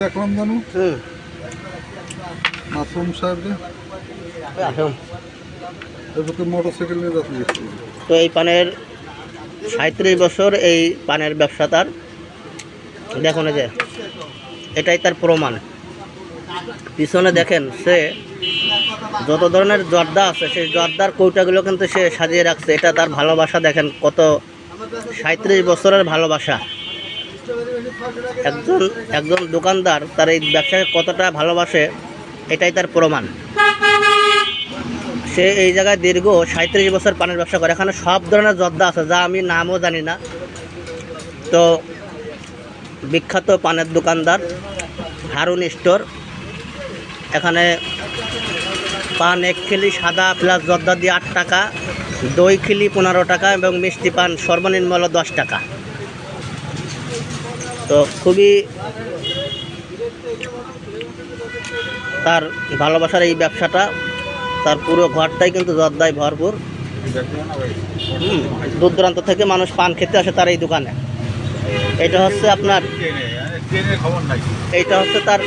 দেখলাম জানো মাসুম সাহেব মোটরসাইকেল নিয়ে যাচ্ছে। তো এই পানের ৩৭ বছর এই পানের ব্যবসা তার। দেখুন যে এটাই তার প্রমাণ। পিছনে দেখেন সে যত ধরনের জর্দা আছে সেই জর্দার কৌটাগুলো কিন্তু সে সাজিয়ে রাখছে। এটা তার ভালোবাসা, দেখেন কত ৩৭ বছরের ভালোবাসা। একজন দোকানদার তার এই ব্যবসাকে কতটা ভালোবাসে এটাই তার প্রমাণ। সে এই জায়গায় দীর্ঘ ৩৭ বছর পানের ব্যবসা করে। এখানে সব ধরনের জর্দা আছে যা আমি নামও জানি না। তো বিখ্যাত পানের দোকানদার হারুন স্টোর। এখানে পান 1 খিলি সাদা প্লাস জর্দা দিয়ে 8 টাকা, দই খিলি 15 টাকা এবং মিষ্টি পান সর্বনিম্ন হলো 10 টাকা। তো খুবই তার ভালোবাসার এই ব্যবসাটা, তার পুরো ঘরটাই কিন্তু জর্দায় ভরপুর। দূর দূরান্ত থেকে মানুষ পান খেতে আসে তার এই দোকানে। এটা হচ্ছে আপনার এইটা হচ্ছে তার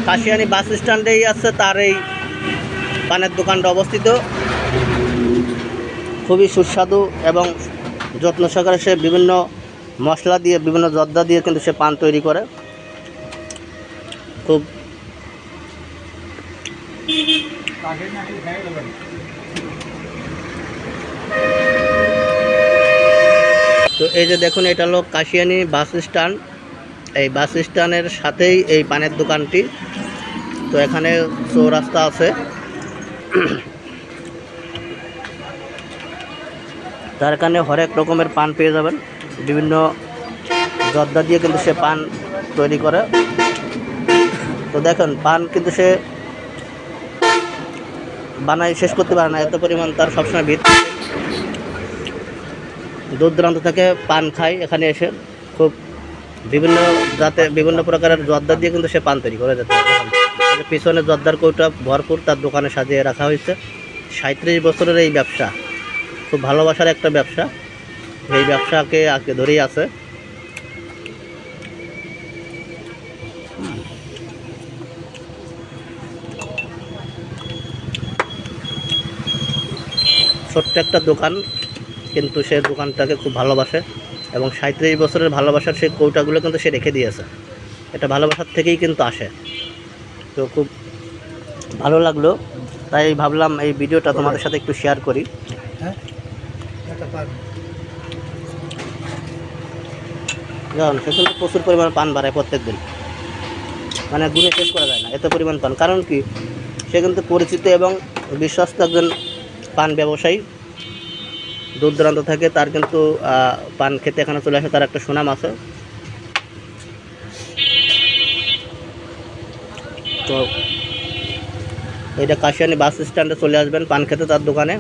কাশিয়ানি বাস স্ট্যান্ডেই আছে তার এই পানের দোকানটা অবস্থিত। খুবই সুস্বাদু এবং যত্ন সহকারে সে বিভিন্ন মশলা দিয়ে, বিভিন্ন জর্দা দিয়ে কিন্তু সে পান তৈরি করে। খুব তো এই যে দেখুন, এটা হলো কাশিয়ানি বাস স্ট্যান্ড। এই বাস স্ট্যান্ডের সাথেই এই পানের দোকানটি। তো এখানে চৌরাস্তা আছে। তার এখানে হরেক রকমের পান পেয়ে যাবেন। বিভিন্ন জর্দা দিয়ে কিন্তু সে পান তৈরি করে। তো দেখুন, পান কিন্তু সে বানাই শেষ করতে পারে না, এত পরিমাণ তার সবসময় ভিড়। দূর দূরান্ত থেকে পান খায় এখানে এসে। খুব বিভিন্ন প্রকারের জর্দা দিয়ে কিন্তু সে পান তৈরি করে যেতে পারে। পিছনে জর্দার কৌটা ভরপুর তার দোকানে সাজিয়ে রাখা হয়েছে। ৩৭ বছরের এই ব্যবসা, খুব ভালোবাসার একটা ব্যবসা। এই ব্যবসাকে আঁকে ধরেই আছে। ছোট্ট একটা দোকান, কিন্তু সে দোকানটাকে খুব ভালোবাসে এবং ৩৭ বছরের ভালোবাসার সেই কৌটাগুলো কিন্তু সে রেখে দিয়েছে। এটা ভালোবাসার থেকেই কিন্তু আসে। তো খুব ভালো লাগলো, তাই ভাবলাম এই ভিডিওটা তোমাদের সাথে একটু শেয়ার করি। যেমন সে কিন্তু প্রচুর পরিমাণ পান বাড়ায় প্রত্যেক দিন, মানে গুণে শেষ করা যায় না এত পরিমাণ পান। কারণ কি, সে কিন্তু পরিচিত এবং বিশ্বস্ত একজন পান ব্যবসায়ী। দূর দূরান্ত থেকে তার কিন্তু পান খেতে এখানে চলে আসে, তার একটা সুনাম আছে। তো এটা কাশিয়ানি বাস স্ট্যান্ডে চলে আসবেন পান খেতে, তার দোকানে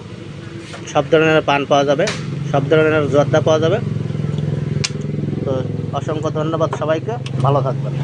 সব ধরনের পান পাওয়া যাবে, সব ধরনের জর্দা পাওয়া যাবে। তো অসংখ্য ধন্যবাদ সবাইকে, ভালো থাকবেন।